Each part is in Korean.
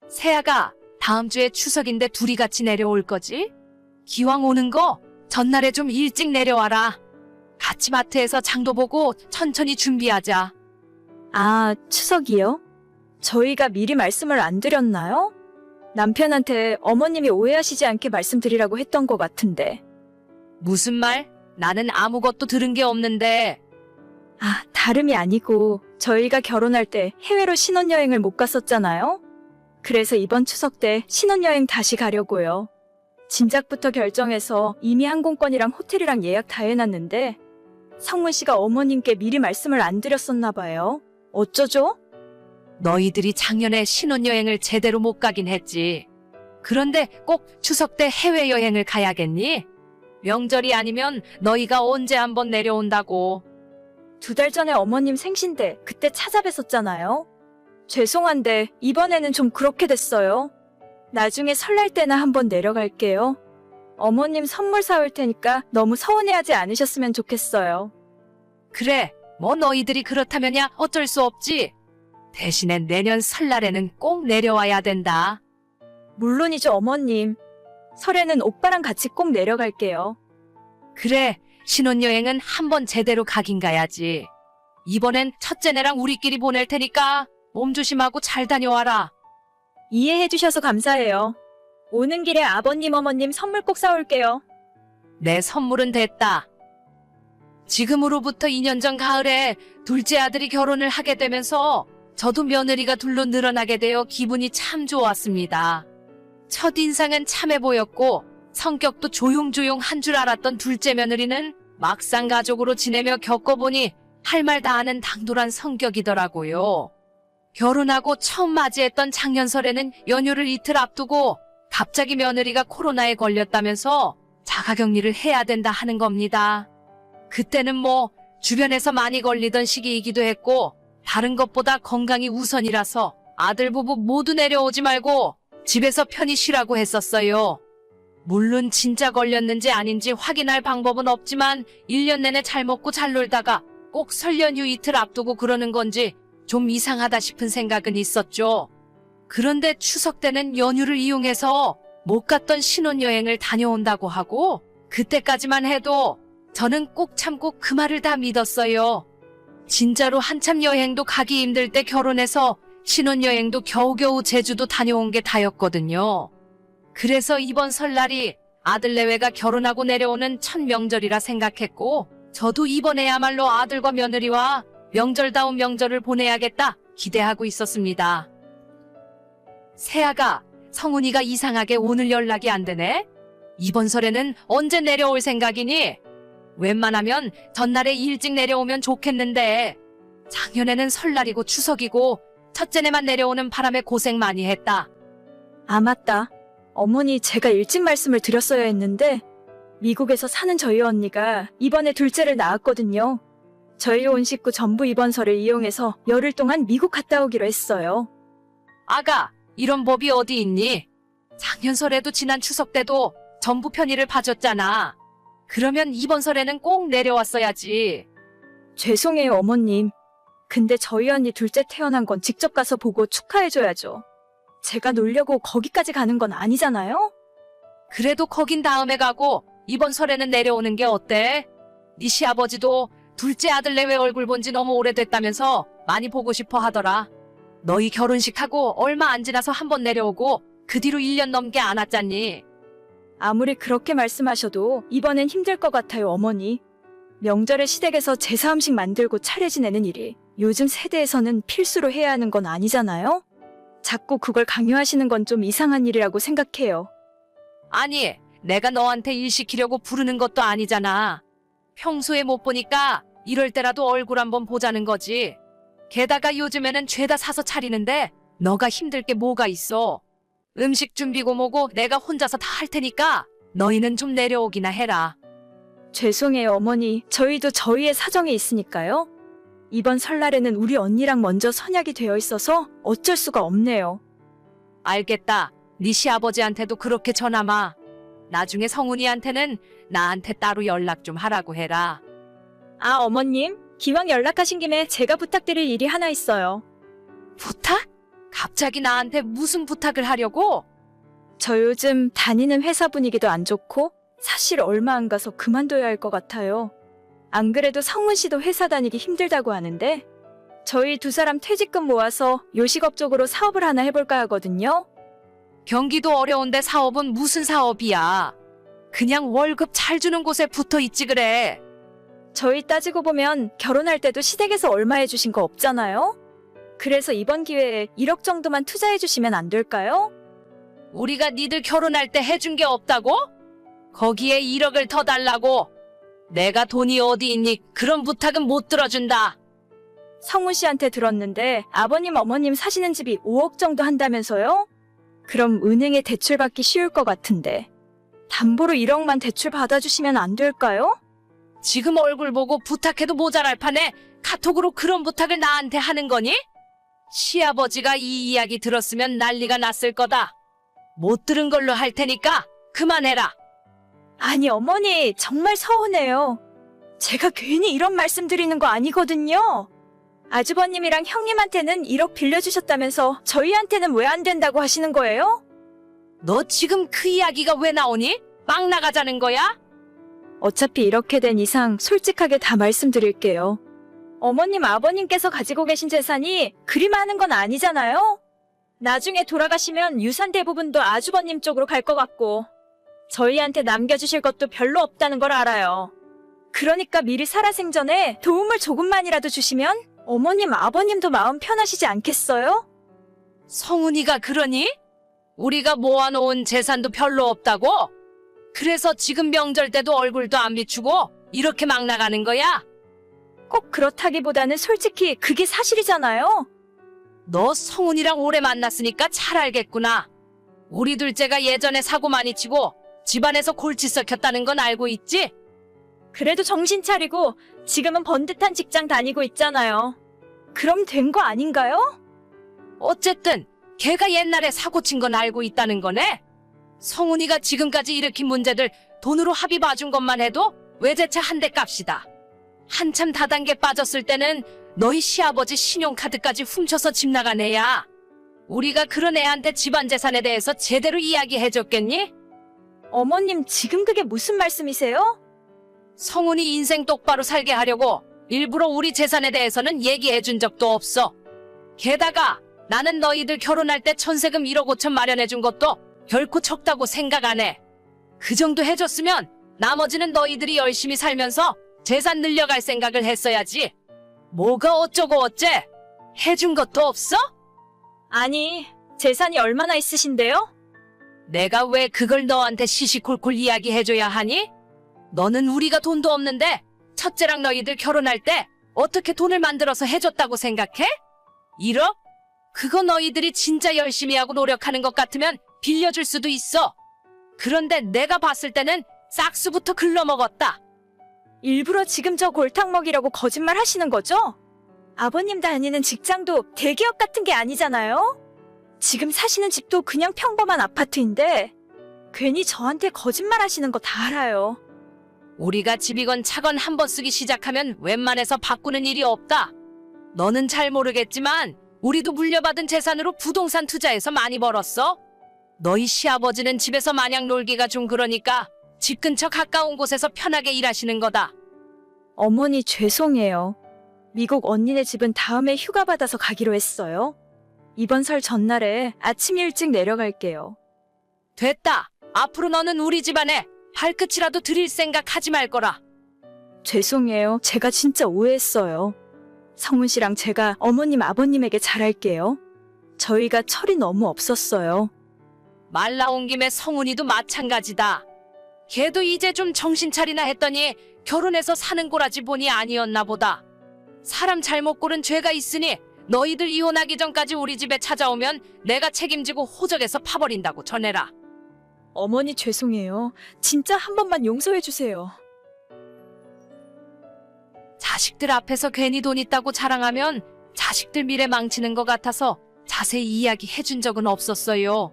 세아가 다음 주에 추석인데 둘이 같이 내려올 거지? 기왕 오는 거 전날에 좀 일찍 내려와라. 같이 마트에서 장도 보고 천천히 준비하자. 아, 추석이요? 저희가 미리 말씀을 안 드렸나요? 남편한테 어머님이 오해하시지 않게 말씀드리라고 했던 것 같은데. 무슨 말? 나는 아무것도 들은 게 없는데. 아, 다름이 아니고 저희가 결혼할 때 해외로 신혼여행을 못 갔었잖아요? 그래서 이번 추석 때 신혼여행 다시 가려고요. 진작부터 결정해서 이미 항공권이랑 호텔이랑 예약 다 해놨는데 성문 씨가 어머님께 미리 말씀을 안 드렸었나 봐요. 어쩌죠? 너희들이 작년에 신혼여행을 제대로 못 가긴 했지. 그런데 꼭 추석 때 해외여행을 가야겠니? 명절이 아니면 너희가 언제 한번 내려온다고. 2달 전에 어머님 생신 때 그때 찾아뵀었잖아요. 죄송한데 이번에는 좀 그렇게 됐어요. 나중에 설날 때나 한번 내려갈게요. 어머님 선물 사올 테니까 너무 서운해하지 않으셨으면 좋겠어요. 그래, 뭐 너희들이 그렇다면야 어쩔 수 없지. 대신에 내년 설날에는 꼭 내려와야 된다. 물론이죠, 어머님. 설에는 오빠랑 같이 꼭 내려갈게요. 그래, 신혼여행은 한번 제대로 가긴 가야지. 이번엔 첫째네랑 우리끼리 보낼 테니까 몸 조심하고 잘 다녀와라. 이해해주셔서 감사해요. 오는 길에 아버님, 어머님 선물 꼭 사올게요. 내 선물은 됐다. 지금으로부터 2년 전 가을에 둘째 아들이 결혼을 하게 되면서 저도 며느리가 둘로 늘어나게 되어 기분이 참 좋았습니다. 첫인상은 참해 보였고 성격도 조용조용한 줄 알았던 둘째 며느리는 막상 가족으로 지내며 겪어보니 할 말 다 하는 당돌한 성격이더라고요. 결혼하고 처음 맞이했던 작년 설에는 연휴를 이틀 앞두고 갑자기 며느리가 코로나에 걸렸다면서 자가격리를 해야 된다 하는 겁니다. 그때는 뭐 주변에서 많이 걸리던 시기이기도 했고 다른 것보다 건강이 우선이라서 아들 부부 모두 내려오지 말고 집에서 편히 쉬라고 했었어요. 물론 진짜 걸렸는지 아닌지 확인할 방법은 없지만 1년 내내 잘 먹고 잘 놀다가 꼭 설 연휴 이틀 앞두고 그러는 건지 좀 이상하다 싶은 생각은 있었죠. 그런데 추석 때는 연휴를 이용해서 못 갔던 신혼여행을 다녀온다고 하고 그때까지만 해도 저는 꼭 참고 그 말을 다 믿었어요. 진짜로 한참 여행도 가기 힘들 때 결혼해서 신혼여행도 겨우겨우 제주도 다녀온 게 다였거든요. 그래서 이번 설날이 아들 내외가 결혼하고 내려오는 첫 명절이라 생각했고 저도 이번에야말로 아들과 며느리와 명절다운 명절을 보내야겠다 기대하고 있었습니다. 세아가, 성훈이가 이상하게 오늘 연락이 안 되네? 이번 설에는 언제 내려올 생각이니? 웬만하면 전날에 일찍 내려오면 좋겠는데 작년에는 설날이고 추석이고 첫째네만 내려오는 바람에 고생 많이 했다. 아, 맞다. 어머니, 제가 일찍 말씀을 드렸어야 했는데 미국에서 사는 저희 언니가 이번에 둘째를 낳았거든요. 저희 온 식구 전부 이번 설을 이용해서 열흘 동안 미국 갔다 오기로 했어요. 아가, 이런 법이 어디 있니? 작년 설에도 지난 추석 때도 전부 편의를 봐줬잖아. 그러면 이번 설에는 꼭 내려왔어야지. 죄송해요, 어머님. 근데 저희 언니 둘째 태어난 건 직접 가서 보고 축하해줘야죠. 제가 놀려고 거기까지 가는 건 아니잖아요? 그래도 거긴 다음에 가고 이번 설에는 내려오는 게 어때? 네 시아버지도 둘째 아들 내외 얼굴 본 지 너무 오래됐다면서 많이 보고 싶어 하더라. 너희 결혼식하고 얼마 안 지나서 한번 내려오고 그 뒤로 1년 넘게 안 왔잖니. 아무리 그렇게 말씀하셔도 이번엔 힘들 것 같아요, 어머니. 명절에 시댁에서 제사 음식 만들고 차례 지내는 일이 요즘 세대에서는 필수로 해야 하는 건 아니잖아요? 자꾸 그걸 강요하시는 건 좀 이상한 일이라고 생각해요. 아니, 내가 너한테 일 시키려고 부르는 것도 아니잖아. 평소에 못 보니까 이럴 때라도 얼굴 한번 보자는 거지. 게다가 요즘에는 죄다 사서 차리는데 너가 힘들 게 뭐가 있어. 음식 준비고 뭐고 내가 혼자서 다 할 테니까 너희는 좀 내려오기나 해라. 죄송해요, 어머니. 저희도 저희의 사정이 있으니까요. 이번 설날에는 우리 언니랑 먼저 선약이 되어 있어서 어쩔 수가 없네요. 알겠다. 네 시아버지한테도 그렇게 전하마. 나중에 성훈이한테는 나한테 따로 연락 좀 하라고 해라. 아, 어머님. 기왕 연락하신 김에 제가 부탁드릴 일이 하나 있어요. 부탁? 갑자기 나한테 무슨 부탁을 하려고? 저 요즘 다니는 회사 분위기도 안 좋고 사실 얼마 안 가서 그만둬야 할 것 같아요. 안 그래도 성문 씨도 회사 다니기 힘들다고 하는데 저희 두 사람 퇴직금 모아서 요식업 쪽으로 사업을 하나 해볼까 하거든요. 경기도 어려운데 사업은 무슨 사업이야? 그냥 월급 잘 주는 곳에 붙어 있지 그래. 저희 따지고 보면 결혼할 때도 시댁에서 얼마 해주신 거 없잖아요? 그래서 이번 기회에 1억 정도만 투자해주시면 안 될까요? 우리가 니들 결혼할 때 해준 게 없다고? 거기에 1억을 더 달라고? 내가 돈이 어디 있니? 그런 부탁은 못 들어준다. 성훈 씨한테 들었는데 아버님 어머님 사시는 집이 5억 정도 한다면서요? 그럼 은행에 대출 받기 쉬울 것 같은데 담보로 1억만 대출 받아주시면 안 될까요? 지금 얼굴 보고 부탁해도 모자랄 판에 카톡으로 그런 부탁을 나한테 하는 거니? 시아버지가 이 이야기 들었으면 난리가 났을 거다. 못 들은 걸로 할 테니까 그만해라. 아니 어머니 정말 서운해요. 제가 괜히 이런 말씀 드리는 거 아니거든요. 아주버님이랑 형님한테는 1억 빌려주셨다면서 저희한테는 왜 안 된다고 하시는 거예요? 너 지금 그 이야기가 왜 나오니? 막 나가자는 거야? 어차피 이렇게 된 이상 솔직하게 다 말씀드릴게요. 어머님 아버님께서 가지고 계신 재산이 그리 많은 건 아니잖아요? 나중에 돌아가시면 유산 대부분도 아주버님 쪽으로 갈 것 같고 저희한테 남겨주실 것도 별로 없다는 걸 알아요. 그러니까 미리 살아생전에 도움을 조금만이라도 주시면 어머님 아버님도 마음 편하시지 않겠어요? 성훈이가 그러니? 우리가 모아놓은 재산도 별로 없다고? 그래서 지금 명절 때도 얼굴도 안 비추고 이렇게 막 나가는 거야? 꼭 그렇다기보다는 솔직히 그게 사실이잖아요. 너 성훈이랑 오래 만났으니까 잘 알겠구나. 우리 둘째가 예전에 사고 많이 치고 집안에서 골치 썩혔다는 건 알고 있지? 그래도 정신 차리고 지금은 번듯한 직장 다니고 있잖아요. 그럼 된 거 아닌가요? 어쨌든 걔가 옛날에 사고 친 건 알고 있다는 거네? 성훈이가 지금까지 일으킨 문제들 돈으로 합의 봐준 것만 해도 외제차 한 대 값이다. 한참 다단계 빠졌을 때는 너희 시아버지 신용카드까지 훔쳐서 집 나간 애야. 우리가 그런 애한테 집안 재산에 대해서 제대로 이야기해줬겠니? 어머님 지금 그게 무슨 말씀이세요? 성훈이 인생 똑바로 살게 하려고 일부러 우리 재산에 대해서는 얘기해준 적도 없어. 게다가 나는 너희들 결혼할 때 천세금 1억 5천 마련해준 것도 결코 적다고 생각 안 해. 그 정도 해줬으면 나머지는 너희들이 열심히 살면서 재산 늘려갈 생각을 했어야지. 뭐가 어쩌고 어째? 해준 것도 없어? 아니, 재산이 얼마나 있으신데요? 내가 왜 그걸 너한테 시시콜콜 이야기해줘야 하니? 너는 우리가 돈도 없는데 첫째랑 너희들 결혼할 때 어떻게 돈을 만들어서 해줬다고 생각해? 1억? 그거 너희들이 진짜 열심히 하고 노력하는 것 같으면 빌려줄 수도 있어. 그런데 내가 봤을 때는 싹수부터 글러먹었다. 일부러 지금 저 골탕 먹이려고 거짓말 하시는 거죠? 아버님 다니는 직장도 대기업 같은 게 아니잖아요? 지금 사시는 집도 그냥 평범한 아파트인데 괜히 저한테 거짓말 하시는 거 다 알아요. 우리가 집이건 차건 한번 쓰기 시작하면 웬만해서 바꾸는 일이 없다. 너는 잘 모르겠지만 우리도 물려받은 재산으로 부동산 투자해서 많이 벌었어. 너희 시아버지는 집에서 마냥 놀기가 좀 그러니까 집 근처 가까운 곳에서 편하게 일하시는 거다. 어머니 죄송해요. 미국 언니네 집은 다음에 휴가 받아서 가기로 했어요. 이번 설 전날에 아침 일찍 내려갈게요. 됐다. 앞으로 너는 우리 집안에 발끝이라도 들일 생각 하지 말 거라. 죄송해요. 제가 진짜 오해했어요. 성훈 씨랑 제가 어머님 아버님에게 잘할게요. 저희가 철이 너무 없었어요. 말 나온 김에 성훈이도 마찬가지다. 걔도 이제 좀 정신 차리나 했더니 결혼해서 사는 꼬라지 보니 아니었나 보다. 사람 잘못 고른 죄가 있으니 너희들 이혼하기 전까지 우리 집에 찾아오면 내가 책임지고 호적에서 파버린다고 전해라. 어머니 죄송해요. 진짜 한 번만 용서해 주세요. 자식들 앞에서 괜히 돈 있다고 자랑하면 자식들 미래 망치는 것 같아서 자세히 이야기해준 적은 없었어요.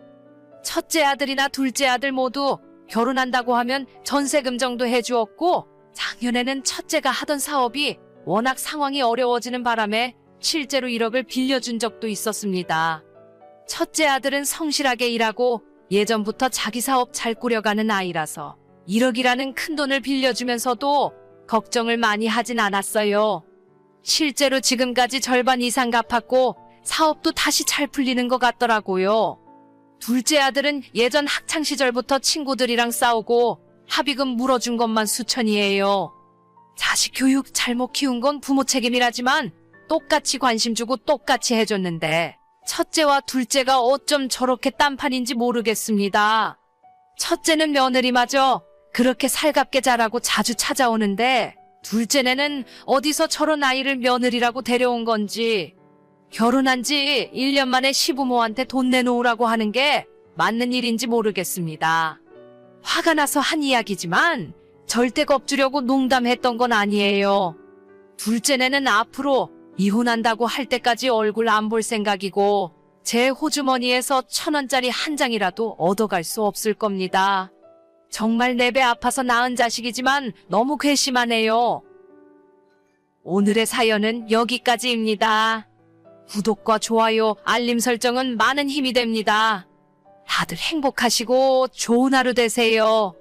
첫째 아들이나 둘째 아들 모두 결혼한다고 하면 전세금 정도 해주었고 작년에는 첫째가 하던 사업이 워낙 상황이 어려워지는 바람에 실제로 1억을 빌려준 적도 있었습니다. 첫째 아들은 성실하게 일하고 예전부터 자기 사업 잘 꾸려가는 아이라서 1억이라는 큰 돈을 빌려주면서도 걱정을 많이 하진 않았어요. 실제로 지금까지 절반 이상 갚았고 사업도 다시 잘 풀리는 것 같더라고요. 둘째 아들은 예전 학창시절부터 친구들이랑 싸우고 합의금 물어준 것만 수천이에요. 자식 교육 잘못 키운 건 부모 책임이라지만 똑같이 관심 주고 똑같이 해줬는데 첫째와 둘째가 어쩜 저렇게 딴판인지 모르겠습니다. 첫째는 며느리마저 그렇게 살갑게 자라고 자주 찾아오는데 둘째는 어디서 저런 아이를 며느리라고 데려온 건지 결혼한 지 1년 만에 시부모한테 돈 내놓으라고 하는 게 맞는 일인지 모르겠습니다. 화가 나서 한 이야기지만 절대 겁주려고 농담했던 건 아니에요. 둘째는 앞으로 이혼한다고 할 때까지 얼굴 안 볼 생각이고 제 호주머니에서 1,000원짜리 한 장이라도 얻어갈 수 없을 겁니다. 정말 내 배 아파서 낳은 자식이지만 너무 괘씸하네요. 오늘의 사연은 여기까지입니다. 구독과 좋아요, 알림 설정은 많은 힘이 됩니다. 다들 행복하시고 좋은 하루 되세요.